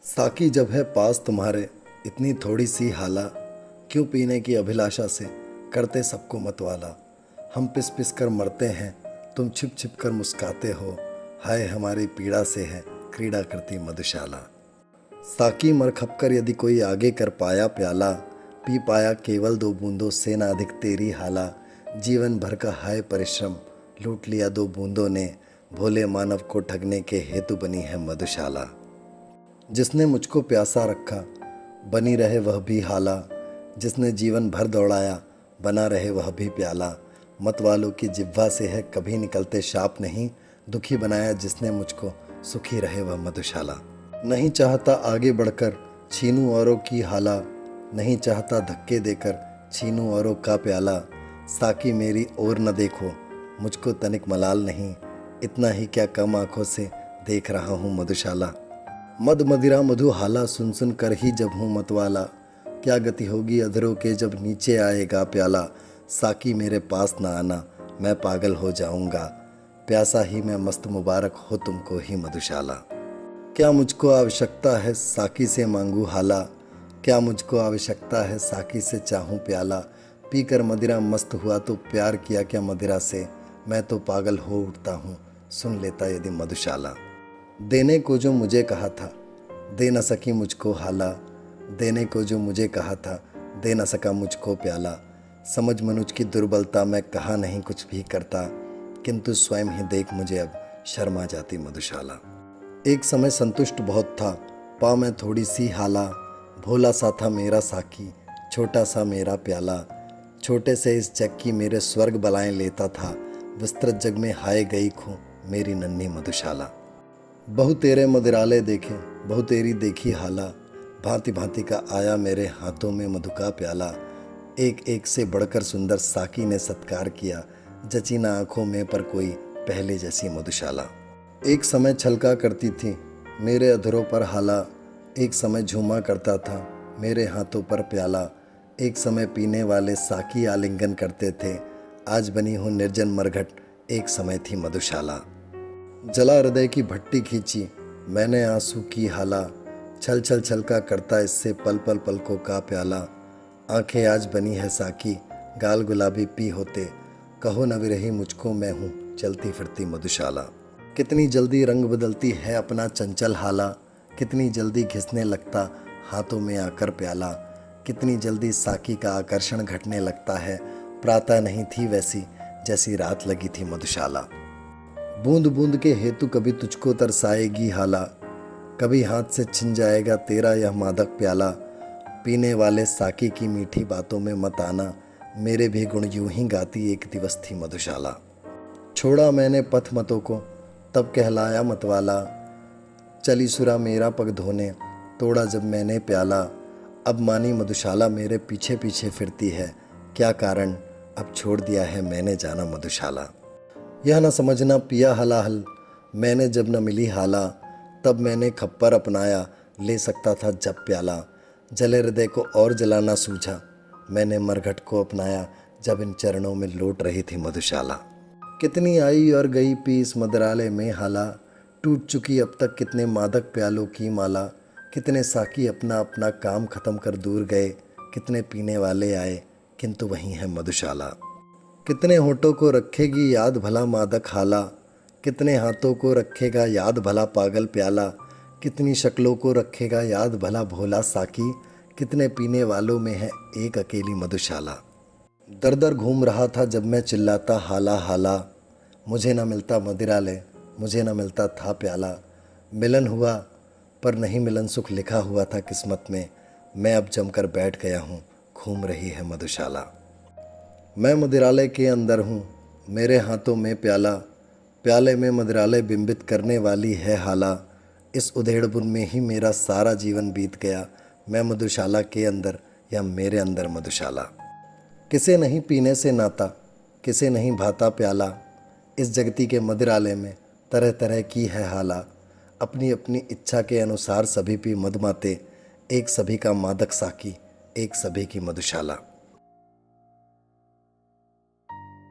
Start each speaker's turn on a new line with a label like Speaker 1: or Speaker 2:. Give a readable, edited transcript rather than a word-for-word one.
Speaker 1: साकी जब है पास तुम्हारे इतनी थोड़ी सी हाला, क्यों पीने की अभिलाषा से करते सबको मतवाला। हम पिस पिस कर मरते हैं, तुम छिप छिप कर मुस्काते हो, हाय हमारी पीड़ा से है क्रीड़ा करती मधुशाला। साकी मर खपकर यदि कोई आगे कर पाया प्याला, पी पाया केवल दो बूंदों से ना अधिक तेरी हाला। जीवन भर का हाय परिश्रम लूट लिया दो बूंदों ने, भोले मानव को ठगने के हेतु बनी है मधुशाला। जिसने मुझको प्यासा रखा बनी रहे वह भी हाला, जिसने जीवन भर दौड़ाया बना रहे वह भी प्याला। मत वालों की जिह्वा से है कभी निकलते शाप नहीं, दुखी बनाया जिसने मुझको सुखी रहे वह मधुशाला। नहीं चाहता आगे बढ़कर छीनूं औरों की हाला, नहीं चाहता धक्के देकर छीनूं औरों का प्याला। साकी मेरी ओर न देखो मुझको तनिक मलाल नहीं, इतना ही क्या कम आंखों से देख रहा हूँ मधुशाला। मद मदिरा मधु हाला सुन सुन कर ही जब हूँ मतवाला, क्या गति होगी अधरों के जब नीचे आएगा प्याला। साकी मेरे पास न आना मैं पागल हो जाऊंगा, प्यासा ही मैं मस्त मुबारक हो तुमको ही मधुशाला। क्या मुझको आवश्यकता है साकी से मांगू हाला, क्या मुझको आवश्यकता है साकी से चाहूँ प्याला। पीकर मदिरा मस्त हुआ तो प्यार किया क्या मदिरा से, मैं तो पागल हो उठता हूँ सुन लेता यदि मधुशाला। देने को जो मुझे कहा था दे न सकी मुझको हाला, देने को जो मुझे कहा था दे न सका मुझको प्याला। समझ मनुज की दुर्बलता मैं कहा नहीं कुछ भी करता, किंतु स्वयं ही देख मुझे अब शर्मा जाती मधुशाला। एक समय संतुष्ट बहुत था पा मैं थोड़ी सी हाला, भोला सा था मेरा साकी छोटा सा मेरा प्याला। छोटे से इस जग की मेरे स्वर्ग बलाएं लेता था, विस्तृत जग में हाय गई खो मेरी नन्ही मधुशाला। बहु तेरे मदिराले देखे बहु तेरी देखी हाला, भांति भांति का आया मेरे हाथों में मधु का प्याला। एक एक से बढ़कर सुंदर साकी ने सत्कार किया, जची ना आँखों में पर कोई पहले जैसी मधुशाला। एक समय छलका करती थी मेरे अधरों पर हाला, एक समय झूमा करता था मेरे हाथों पर प्याला। एक समय पीने वाले साकी आलिंगन करते थे, आज बनी हूँ निर्जन मरघट एक समय थी मधुशाला। जला हृदय की भट्टी खींची मैंने आंसू की हाला, छल छल छलका करता इससे पल पल पलकों का प्याला। आंखें आज बनी है साकी गाल गुलाबी पी होते, कहो न विरही मुझको मैं हूँ चलती फिरती मधुशाला। कितनी जल्दी रंग बदलती है अपना चंचल हाला, कितनी जल्दी घिसने लगता हाथों में आकर प्याला। कितनी जल्दी साकी का आकर्षण घटने लगता है, प्रातः नहीं थी वैसी जैसी रात लगी थी मधुशाला। बूंद बूंद के हेतु कभी तुझको तरसाएगी हाला, कभी हाथ से छिन जाएगा तेरा यह मादक प्याला। पीने वाले साकी की मीठी बातों में मत आना, मेरे भी गुण यूं ही गाती एक दिवस थी मधुशाला। छोड़ा मैंने पथ मतों को तब कहलाया मतवाला, चली सुरा मेरा पग धोने तोड़ा जब मैंने प्याला। अब मानी मधुशाला मेरे पीछे पीछे फिरती है, क्या कारण अब छोड़ दिया है मैंने जाना मधुशाला। यह न समझना पिया हलाहल मैंने जब न मिली हाला, तब मैंने खप्पर अपनाया ले सकता था जब प्याला। जले हृदय को और जलाना सूझा मैंने मरघट को अपनाया जब इन चरणों में लौट रही थी मधुशाला। कितनी आई और गई पी इस मदरालय में हाला, टूट चुकी अब तक कितने मादक प्यालों की माला। कितने साकी अपना अपना काम खत्म कर दूर गए, कितने पीने वाले आए किंतु वहीं है मधुशाला। कितने होठों को रखेगी याद भला मादक हाला, कितने हाथों को रखेगा याद भला पागल प्याला। कितनी शक्लों को रखेगा याद भला भोला साकी, कितने पीने वालों में है एक अकेली मधुशाला। दर दर घूम रहा था जब मैं चिल्लाता हाला हाला, मुझे न मिलता मदिरालय मुझे न मिलता था प्याला। मिलन हुआ पर नहीं मिलन सुख लिखा हुआ था किस्मत में, मैं अब जमकर बैठ गया हूँ घूम रही है मधुशाला। मैं मदिरालय के अंदर हूँ मेरे हाथों में प्याला, प्याले में मदिरालय बिंबित करने वाली है हाला। इस उधेड़बुन में ही मेरा सारा जीवन बीत गया, मैं मधुशाला के अंदर या मेरे अंदर मधुशाला। किसे नहीं पीने से नाता किसे नहीं भाता प्याला, इस जगती के मदिरालय में तरह तरह की है हाला। अपनी अपनी इच्छा के अनुसार सभी पी मदमाते, एक सभी का मादक साकी एक सभी की मधुशाला।